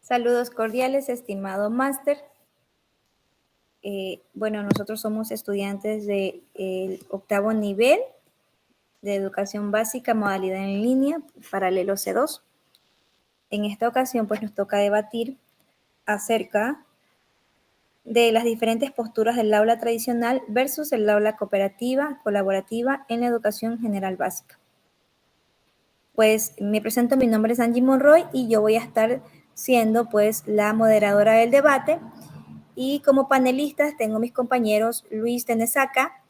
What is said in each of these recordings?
Saludos cordiales, estimado máster. Bueno, nosotros somos estudiantes del octavo nivel de educación básica, modalidad en línea, paralelo C2. En esta ocasión, pues nos toca debatir acerca de las diferentes posturas del aula tradicional versus el aula cooperativa, colaborativa en la educación general básica. Pues me presento, mi nombre es Angie Monroy y yo voy a estar siendo pues la moderadora del debate. Y como panelistas tengo mis compañeros Luis Tenesaca,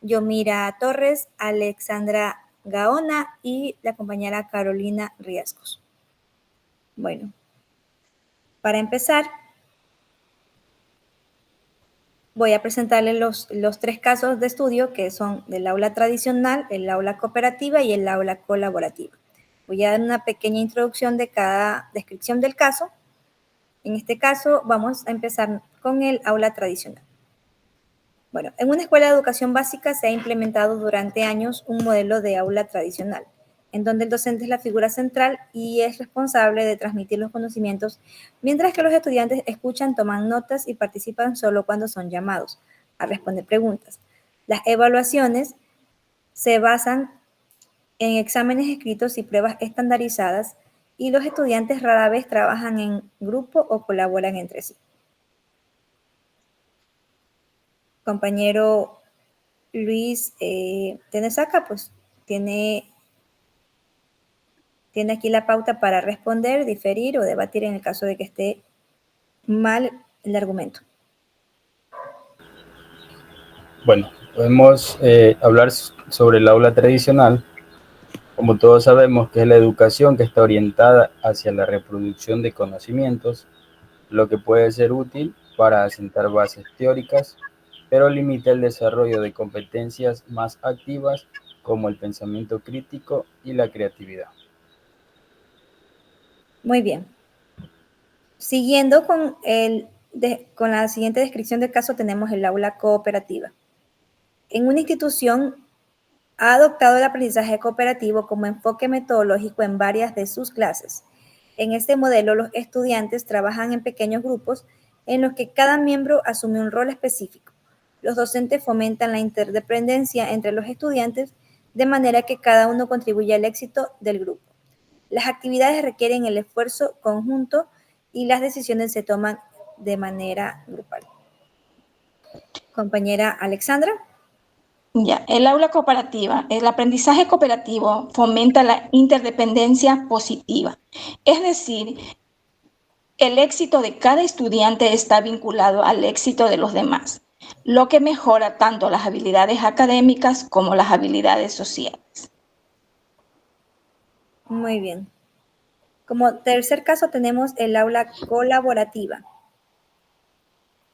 Yomira Torres, Alexandra Gaona y la compañera Carolina Riescos. Bueno, para empezar, voy a presentarles los tres casos de estudio que son del aula tradicional, el aula cooperativa y el aula colaborativa. Voy a dar una pequeña introducción de cada descripción del caso. En este caso vamos a empezar con el aula tradicional. Bueno, en una escuela de educación básica se ha implementado durante años un modelo de aula tradicional, en donde el docente es la figura central y es responsable de transmitir los conocimientos, mientras que los estudiantes escuchan, toman notas y participan solo cuando son llamados a responder preguntas. Las evaluaciones se basan en exámenes escritos y pruebas estandarizadas y los estudiantes rara vez trabajan en grupo o colaboran entre sí. Compañero Luis Tenesaca, pues tiene aquí la pauta para responder, diferir o debatir en el caso de que esté mal el argumento. Bueno, podemos hablar sobre el aula tradicional. Como todos sabemos, que es la educación que está orientada hacia la reproducción de conocimientos, lo que puede ser útil para asentar bases teóricas, pero limita el desarrollo de competencias más activas como el pensamiento crítico y la creatividad. Muy bien. Siguiendo con la siguiente descripción del caso, tenemos el aula cooperativa. En una institución ha adoptado el aprendizaje cooperativo como enfoque metodológico en varias de sus clases. En este modelo, los estudiantes trabajan en pequeños grupos en los que cada miembro asume un rol específico. Los docentes fomentan la interdependencia entre los estudiantes de manera que cada uno contribuye al éxito del grupo. Las actividades requieren el esfuerzo conjunto y las decisiones se toman de manera grupal. Compañera Alexandra. Ya, el aula cooperativa, el aprendizaje cooperativo fomenta la interdependencia positiva. Es decir, el éxito de cada estudiante está vinculado al éxito de los demás, lo que mejora tanto las habilidades académicas como las habilidades sociales. Muy bien. Como tercer caso tenemos el aula colaborativa.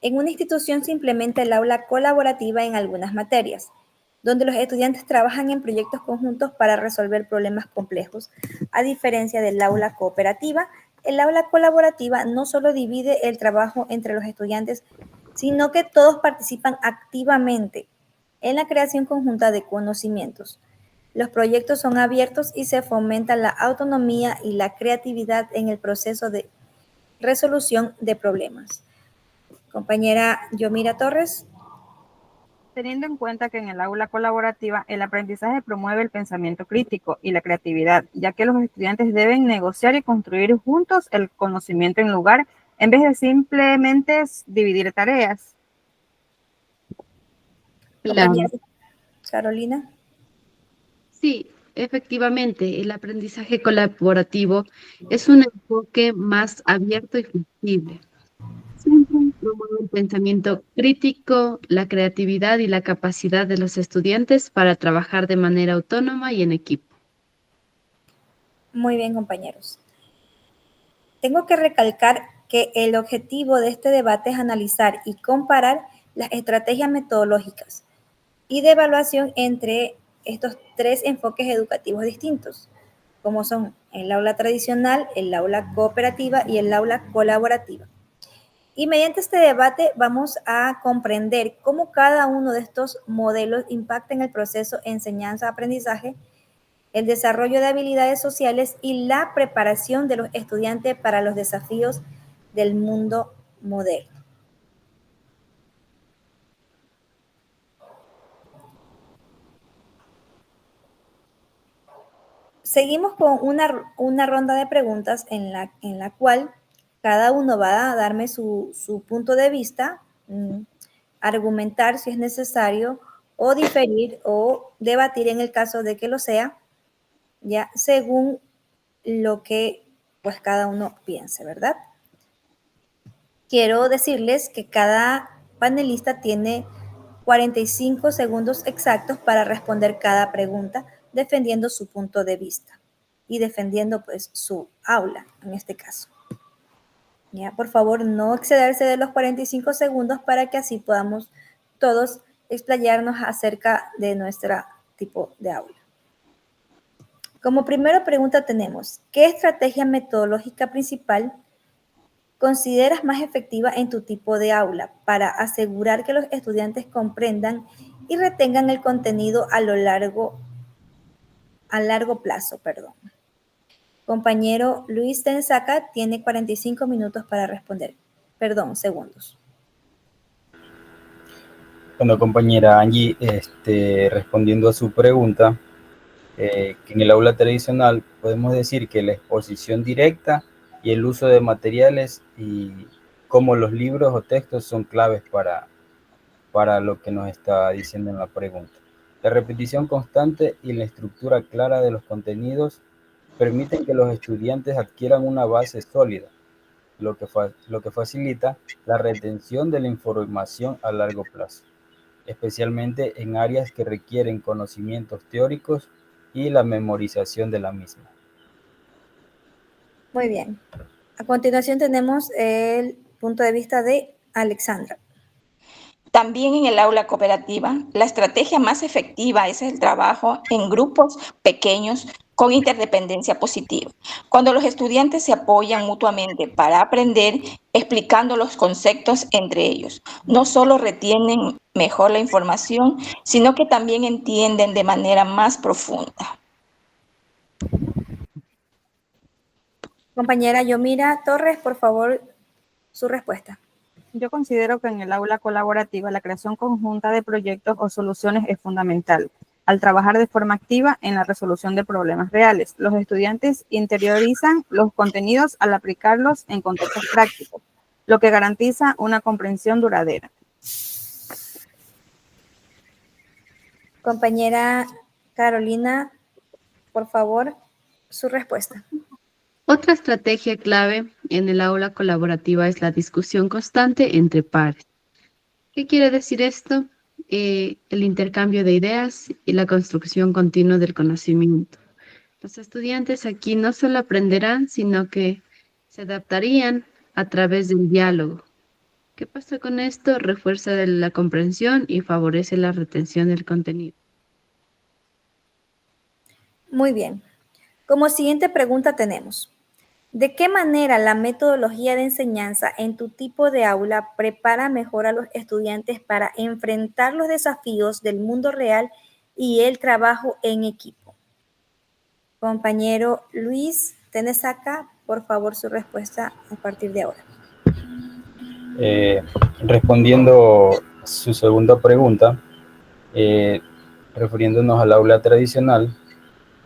En una institución se implementa el aula colaborativa en algunas materias, donde los estudiantes trabajan en proyectos conjuntos para resolver problemas complejos. A diferencia del aula cooperativa, el aula colaborativa no solo divide el trabajo entre los estudiantes, sino que todos participan activamente en la creación conjunta de conocimientos. Los proyectos son abiertos y se fomenta la autonomía y la creatividad en el proceso de resolución de problemas. Compañera Yomira Torres. Teniendo en cuenta que en el aula colaborativa el aprendizaje promueve el pensamiento crítico y la creatividad, ya que los estudiantes deben negociar y construir juntos el conocimiento en lugar, en vez de simplemente dividir tareas. Compañera Carolina. Sí, efectivamente, el aprendizaje colaborativo es un enfoque más abierto y flexible. Siempre promueve el pensamiento crítico, la creatividad y la capacidad de los estudiantes para trabajar de manera autónoma y en equipo. Muy bien, compañeros. Tengo que recalcar que el objetivo de este debate es analizar y comparar las estrategias metodológicas y de evaluación entre estos tres enfoques educativos distintos, como son el aula tradicional, el aula cooperativa y el aula colaborativa. Y mediante este debate vamos a comprender cómo cada uno de estos modelos impacta en el proceso enseñanza-aprendizaje, el desarrollo de habilidades sociales y la preparación de los estudiantes para los desafíos del mundo moderno. Seguimos con una ronda de preguntas en la cual cada uno va a darme su punto de vista, argumentar si es necesario, o diferir o debatir en el caso de que lo sea, ya según lo que pues cada uno piense, ¿verdad? Quiero decirles que cada panelista tiene 45 segundos exactos para responder cada pregunta, defendiendo su punto de vista y defendiendo pues su aula en este caso. Ya, por favor, no excederse de los 45 segundos para que así podamos todos explayarnos acerca de nuestro tipo de aula. Como primera pregunta tenemos, ¿qué estrategia metodológica principal consideras más efectiva en tu tipo de aula para asegurar que los estudiantes comprendan y retengan el contenido a largo plazo? Compañero Luis Tensaca tiene 45 minutos para responder. Segundos. Bueno, compañera Angie, respondiendo a su pregunta, que en el aula tradicional podemos decir que la exposición directa y el uso de materiales y como los libros o textos son claves para lo que nos está diciendo en la pregunta. La repetición constante y la estructura clara de los contenidos permiten que los estudiantes adquieran una base sólida, lo que facilita la retención de la información a largo plazo, especialmente en áreas que requieren conocimientos teóricos y la memorización de la misma. Muy bien. A continuación tenemos el punto de vista de Alexandra. También en el aula cooperativa, la estrategia más efectiva es el trabajo en grupos pequeños con interdependencia positiva. Cuando los estudiantes se apoyan mutuamente para aprender, explicando los conceptos entre ellos, no solo retienen mejor la información, sino que también entienden de manera más profunda. Compañera Yomira Torres, por favor, su respuesta. Yo considero que en el aula colaborativa la creación conjunta de proyectos o soluciones es fundamental. Al trabajar de forma activa en la resolución de problemas reales, los estudiantes interiorizan los contenidos al aplicarlos en contextos prácticos, lo que garantiza una comprensión duradera. Compañera Carolina, por favor, su respuesta. Otra estrategia clave en el aula colaborativa es la discusión constante entre pares. ¿Qué quiere decir esto? El intercambio de ideas y la construcción continua del conocimiento. Los estudiantes aquí no solo aprenderán, sino que se adaptarían a través del diálogo. ¿Qué pasa con esto? Refuerza la comprensión y favorece la retención del contenido. Muy bien. Como siguiente pregunta tenemos, ¿de qué manera la metodología de enseñanza en tu tipo de aula prepara mejor a los estudiantes para enfrentar los desafíos del mundo real y el trabajo en equipo? Compañero Luis Tenesaca, por favor, su respuesta a partir de ahora. Respondiendo a su segunda pregunta, refiriéndonos al aula tradicional,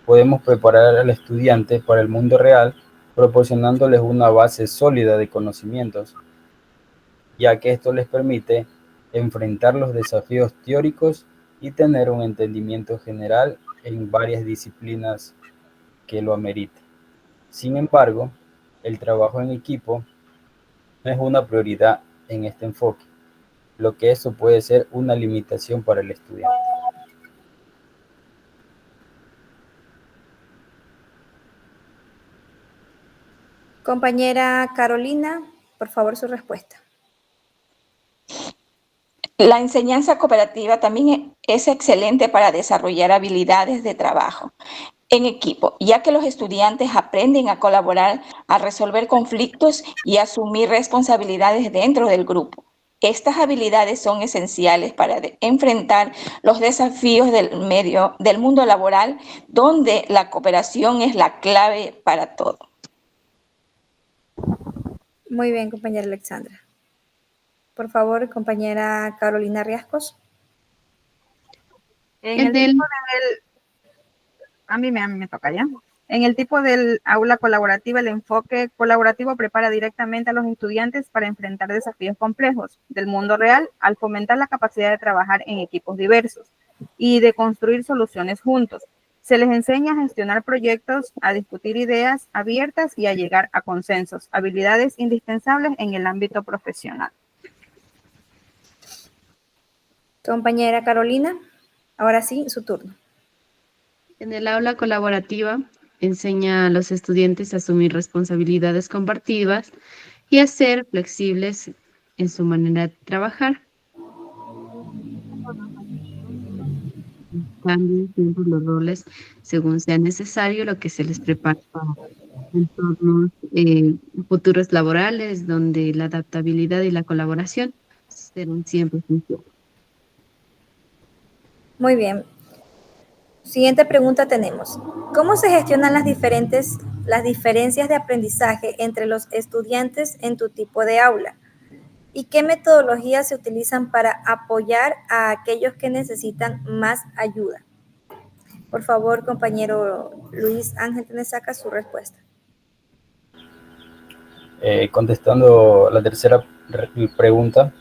podemos preparar al estudiante para el mundo real proporcionándoles una base sólida de conocimientos, ya que esto les permite enfrentar los desafíos teóricos y tener un entendimiento general en varias disciplinas que lo ameriten. Sin embargo, el trabajo en equipo no es una prioridad en este enfoque, lo que eso puede ser una limitación para el estudiante. Compañera Carolina, por favor, su respuesta. La enseñanza cooperativa también es excelente para desarrollar habilidades de trabajo en equipo, ya que los estudiantes aprenden a colaborar, a resolver conflictos y a asumir responsabilidades dentro del grupo. Estas habilidades son esenciales para enfrentar los desafíos del mundo laboral, donde la cooperación es la clave para todo. Muy bien, compañera Alexandra. Por favor, compañera Carolina Riascos. En el tipo del, a mí me toca ya. En el tipo del aula colaborativa, el enfoque colaborativo prepara directamente a los estudiantes para enfrentar desafíos complejos del mundo real al fomentar la capacidad de trabajar en equipos diversos y de construir soluciones juntos. Se les enseña a gestionar proyectos, a discutir ideas abiertas y a llegar a consensos, habilidades indispensables en el ámbito profesional. Compañera Carolina, ahora sí, su turno. En el aula colaborativa enseña a los estudiantes a asumir responsabilidades compartidas y a ser flexibles en su manera de trabajar. Cambian siempre los roles según sea necesario, lo que se les prepara para entornos futuros laborales, donde la adaptabilidad y la colaboración serán siempre esenciales. Muy bien. Siguiente pregunta tenemos. ¿Cómo se gestionan las diferencias de aprendizaje entre los estudiantes en tu tipo de aula? ¿Y qué metodologías se utilizan para apoyar a aquellos que necesitan más ayuda? Por favor, compañero Luis Ángel Tenesaca, su respuesta. Contestando la tercera pregunta,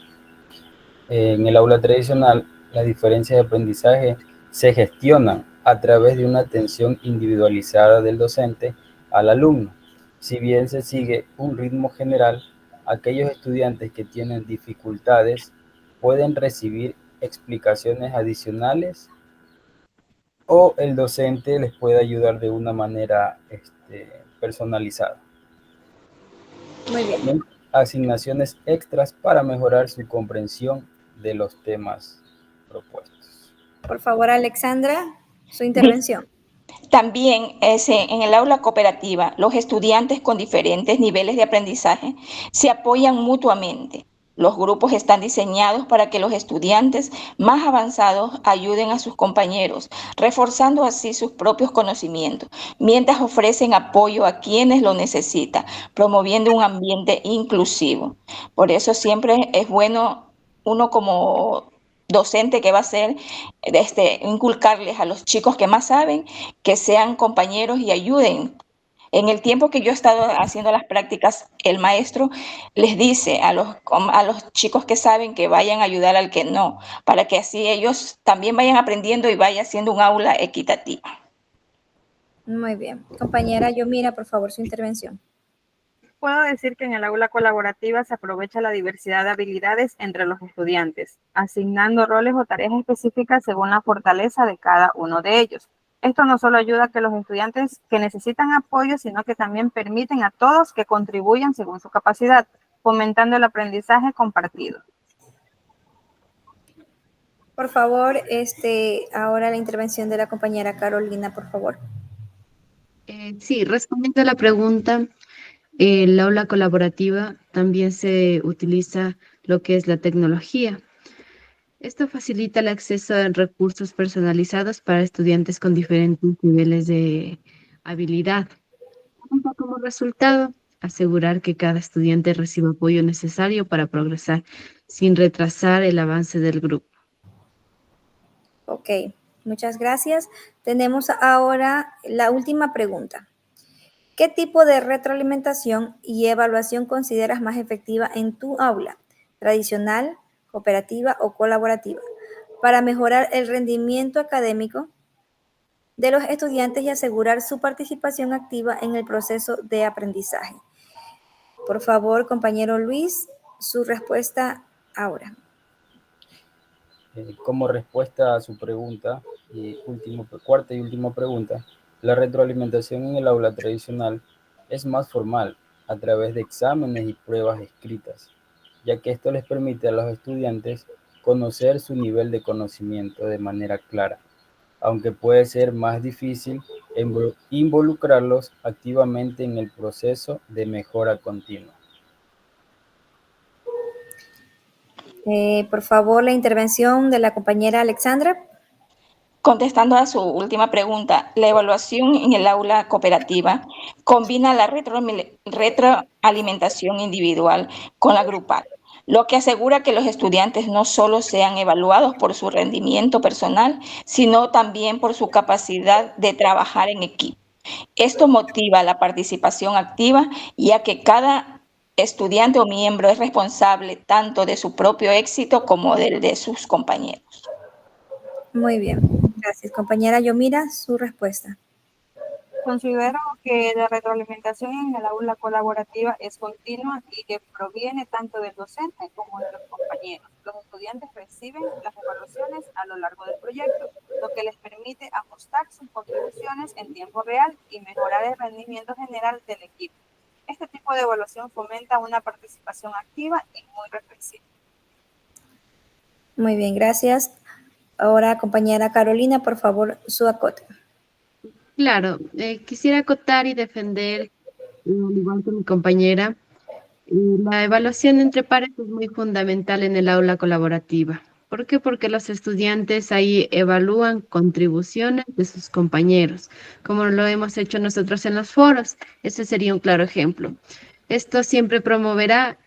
en el aula tradicional, las diferencias de aprendizaje se gestionan a través de una atención individualizada del docente al alumno. Si bien se sigue un ritmo general, aquellos estudiantes que tienen dificultades pueden recibir explicaciones adicionales o el docente les puede ayudar de una manera personalizada. Muy bien. Asignaciones extras para mejorar su comprensión de los temas propuestos. Por favor, Alexandra, su intervención. También en el aula cooperativa, los estudiantes con diferentes niveles de aprendizaje se apoyan mutuamente. Los grupos están diseñados para que los estudiantes más avanzados ayuden a sus compañeros, reforzando así sus propios conocimientos, mientras ofrecen apoyo a quienes lo necesitan, promoviendo un ambiente inclusivo. Por eso siempre es bueno uno como docente que va a ser inculcarles a los chicos que más saben que sean compañeros y ayuden. En el tiempo que yo he estado haciendo las prácticas, el maestro les dice a los chicos que saben que vayan a ayudar al que no, para que así ellos también vayan aprendiendo y vaya siendo un aula equitativa. Muy bien. Compañera Yomira, por favor, su intervención. Puedo decir que en el aula colaborativa se aprovecha la diversidad de habilidades entre los estudiantes, asignando roles o tareas específicas según la fortaleza de cada uno de ellos. Esto no solo ayuda a que los estudiantes que necesitan apoyo, sino que también permiten a todos que contribuyan según su capacidad, fomentando el aprendizaje compartido. Por favor, ahora la intervención de la compañera Carolina, por favor. Sí, respondiendo a la pregunta, el aula colaborativa también se utiliza lo que es la tecnología. Esto facilita el acceso a recursos personalizados para estudiantes con diferentes niveles de habilidad. Como resultado, asegurar que cada estudiante reciba apoyo necesario para progresar sin retrasar el avance del grupo. Ok, muchas gracias. Tenemos ahora la última pregunta. ¿Qué tipo de retroalimentación y evaluación consideras más efectiva en tu aula? ¿Tradicional, cooperativa o colaborativa? Para mejorar el rendimiento académico de los estudiantes y asegurar su participación activa en el proceso de aprendizaje. Por favor, compañero Luis, su respuesta ahora. Como respuesta a su pregunta, cuarta y última pregunta, la retroalimentación en el aula tradicional es más formal, a través de exámenes y pruebas escritas, ya que esto les permite a los estudiantes conocer su nivel de conocimiento de manera clara, aunque puede ser más difícil involucrarlos activamente en el proceso de mejora continua. Por favor, la intervención de la compañera Alexandra. Contestando a su última pregunta, la evaluación en el aula cooperativa combina la retroalimentación individual con la grupal, lo que asegura que los estudiantes no solo sean evaluados por su rendimiento personal, sino también por su capacidad de trabajar en equipo. Esto motiva la participación activa, ya que cada estudiante o miembro es responsable tanto de su propio éxito como del de sus compañeros. Muy bien, gracias. Compañera Yomira, su respuesta. Considero que la retroalimentación en el aula colaborativa es continua y que proviene tanto del docente como de los compañeros. Los estudiantes reciben las evaluaciones a lo largo del proyecto, lo que les permite ajustar sus contribuciones en tiempo real y mejorar el rendimiento general del equipo. Este tipo de evaluación fomenta una participación activa y muy reflexiva. Muy bien, gracias. Ahora, compañera Carolina, por favor, su acote. Claro, quisiera acotar y defender, al igual que mi compañera, la evaluación entre pares es muy fundamental en el aula colaborativa. ¿Por qué? Porque los estudiantes ahí evalúan contribuciones de sus compañeros, como lo hemos hecho nosotros en los foros. Ese sería un claro ejemplo. Esto siempre promoverá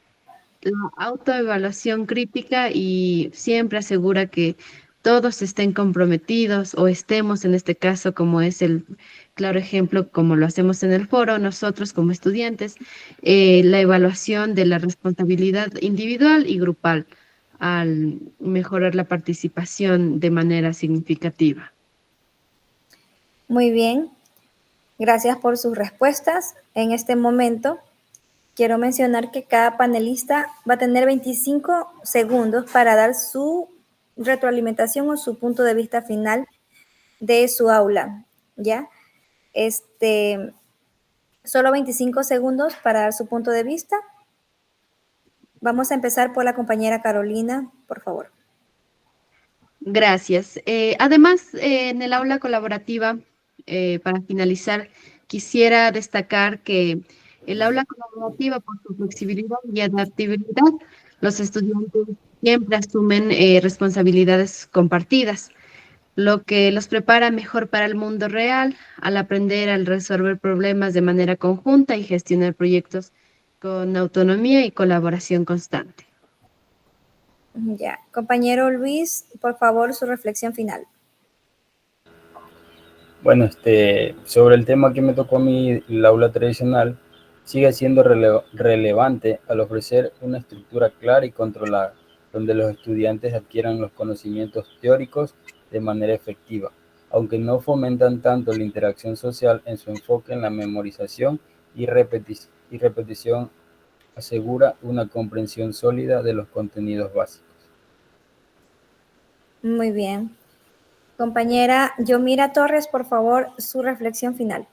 la autoevaluación crítica y siempre asegura que todos estén comprometidos o estemos en este caso, como es el claro ejemplo, como lo hacemos en el foro, nosotros como estudiantes, la evaluación de la responsabilidad individual y grupal al mejorar la participación de manera significativa. Muy bien, gracias por sus respuestas. En este momento, quiero mencionar que cada panelista va a tener 25 segundos para dar su retroalimentación o su punto de vista final de su aula, ¿ya? Solo 25 segundos para dar su punto de vista. Vamos a empezar por la compañera Carolina, por favor. Gracias. Además, en el aula colaborativa, para finalizar, quisiera destacar que el aula colaborativa, por su flexibilidad y adaptabilidad, los estudiantes siempre asumen responsabilidades compartidas, lo que los prepara mejor para el mundo real al aprender a resolver problemas de manera conjunta y gestionar proyectos con autonomía y colaboración constante. Ya, compañero Luis, por favor, su reflexión final. Bueno, sobre el tema que me tocó a mí, el aula tradicional sigue siendo relevante al ofrecer una estructura clara y controlada, donde los estudiantes adquieran los conocimientos teóricos de manera efectiva, aunque no fomentan tanto la interacción social en su enfoque en la memorización y repetición asegura una comprensión sólida de los contenidos básicos. Muy bien. Compañera Yomira Torres, por favor, su reflexión final.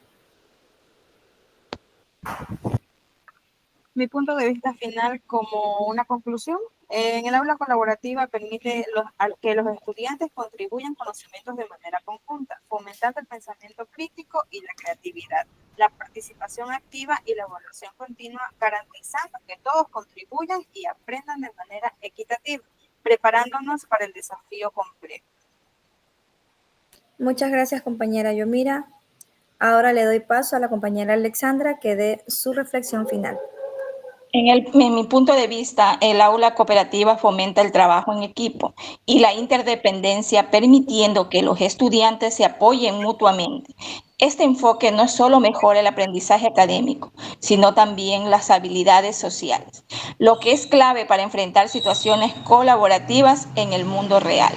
Mi punto de vista final como una conclusión, en el aula colaborativa permite que los estudiantes contribuyan conocimientos de manera conjunta, fomentando el pensamiento crítico y la creatividad, la participación activa y la evaluación continua, garantizando que todos contribuyan y aprendan de manera equitativa, preparándonos para el desafío complejo. Muchas gracias, compañera Yomira. Ahora le doy paso a la compañera Alexandra que dé su reflexión final. En mi punto de vista, el aula cooperativa fomenta el trabajo en equipo y la interdependencia, permitiendo que los estudiantes se apoyen mutuamente. Este enfoque no solo mejora el aprendizaje académico, sino también las habilidades sociales, lo que es clave para enfrentar situaciones colaborativas en el mundo real.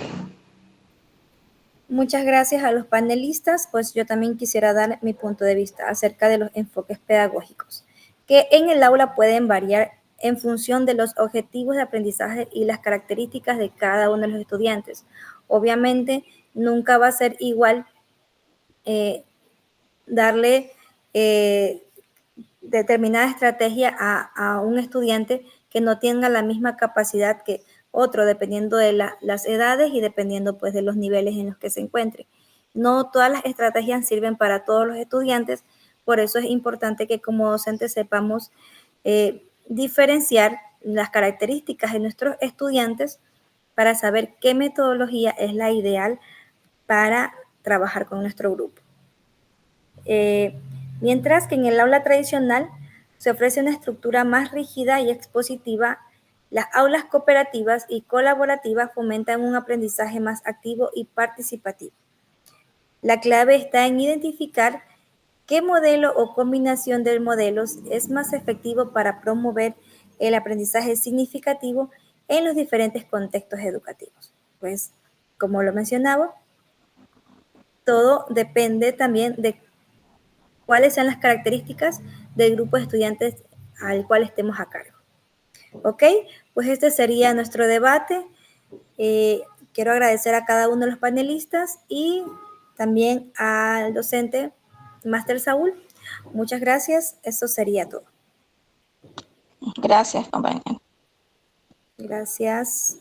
Muchas gracias a los panelistas, pues yo también quisiera dar mi punto de vista acerca de los enfoques pedagógicos, que en el aula pueden variar en función de los objetivos de aprendizaje y las características de cada uno de los estudiantes. Obviamente, nunca va a ser igual darle determinada estrategia a un estudiante que no tenga la misma capacidad que otro, dependiendo de las edades y dependiendo pues de los niveles en los que se encuentre. No todas las estrategias sirven para todos los estudiantes, por eso es importante que como docentes sepamos diferenciar las características de nuestros estudiantes para saber qué metodología es la ideal para trabajar con nuestro grupo. Mientras que en el aula tradicional se ofrece una estructura más rígida y expositiva, las aulas cooperativas y colaborativas fomentan un aprendizaje más activo y participativo. La clave está en identificar qué modelo o combinación de modelos es más efectivo para promover el aprendizaje significativo en los diferentes contextos educativos. Pues, como lo mencionaba, todo depende también de cuáles sean las características del grupo de estudiantes al cual estemos a cargo. ¿Ok? Pues este sería nuestro debate. Quiero agradecer a cada uno de los panelistas y también al docente Máster Saúl. Muchas gracias. Eso sería todo. Gracias, compañero. Gracias.